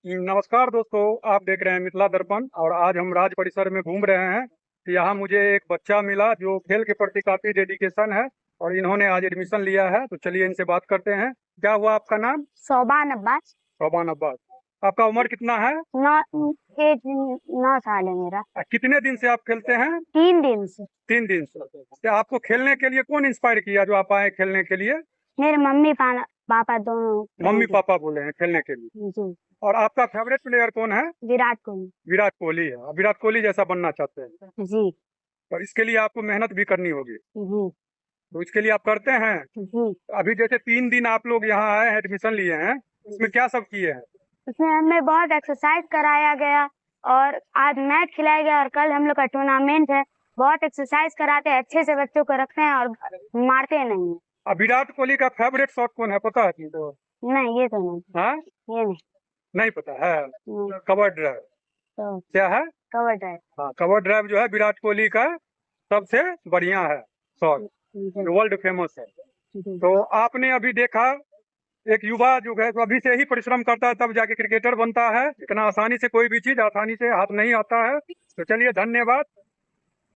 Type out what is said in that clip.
नमस्कार दोस्तों, आप देख रहे हैं मिथिला दर्पण और आज हम राज परिसर में घूम रहे हैं। यहाँ मुझे एक बच्चा मिला जो खेल के प्रति काफी डेडिकेशन है और इन्होंने आज एडमिशन लिया है। तो चलिए इनसे बात करते हैं। क्या हुआ आपका नाम? शोभान अब्बास। शोभान अब्बास। आपका उम्र कितना है? 9 साल है मेरा। कितने दिन से आप खेलते हैं? 3 दिन से। 3 दिन से। क्या आपको खेलने के लिए कौन इंस्पायर किया जो आप आए खेलने के लिए? मेरे मम्मी पापा दोनों। मम्मी पापा बोले हैं खेलने के लिए। जी। और आपका फेवरेट प्लेयर कौन है? विराट कोहली। विराट कोहली है। आप विराट कोहली जैसा बनना चाहते हैं जी। और इसके लिए आपको मेहनत भी करनी होगी। जी। तो इसके लिए आप करते हैं। जी। अभी जैसे 3 दिन आप लोग यहाँ आए हैं, एडमिशन लिए हैं, इसमें क्या सब किए हैं? उसमें हमें बहुत एक्सरसाइज कराया गया और आज मैच खिलाया गया और कल हम लोग का टूर्नामेंट है। बहुत एक्सरसाइज कराते हैं, अच्छे से बच्चों को रखते हैं और मारते नहीं हैं। अब विराट कोहली का फेवरेट शॉट कौन है पता है तुमको? नहीं, ये तो नहीं। हाँ, ये नहीं। नहीं पता है। नहीं। Cover drive. तो क्या है? Cover drive. हाँ, कवर ड्राइव जो है विराट कोहली का सबसे बढ़िया है शॉट, वर्ल्ड फेमस है। तो आपने अभी देखा एक युवा जो है तो अभी से ही परिश्रम करता है तब जाके क्रिकेटर बनता है। इतना आसानी से कोई भी चीज आसानी से हाथ नहीं आता है। तो चलिए धन्यवाद।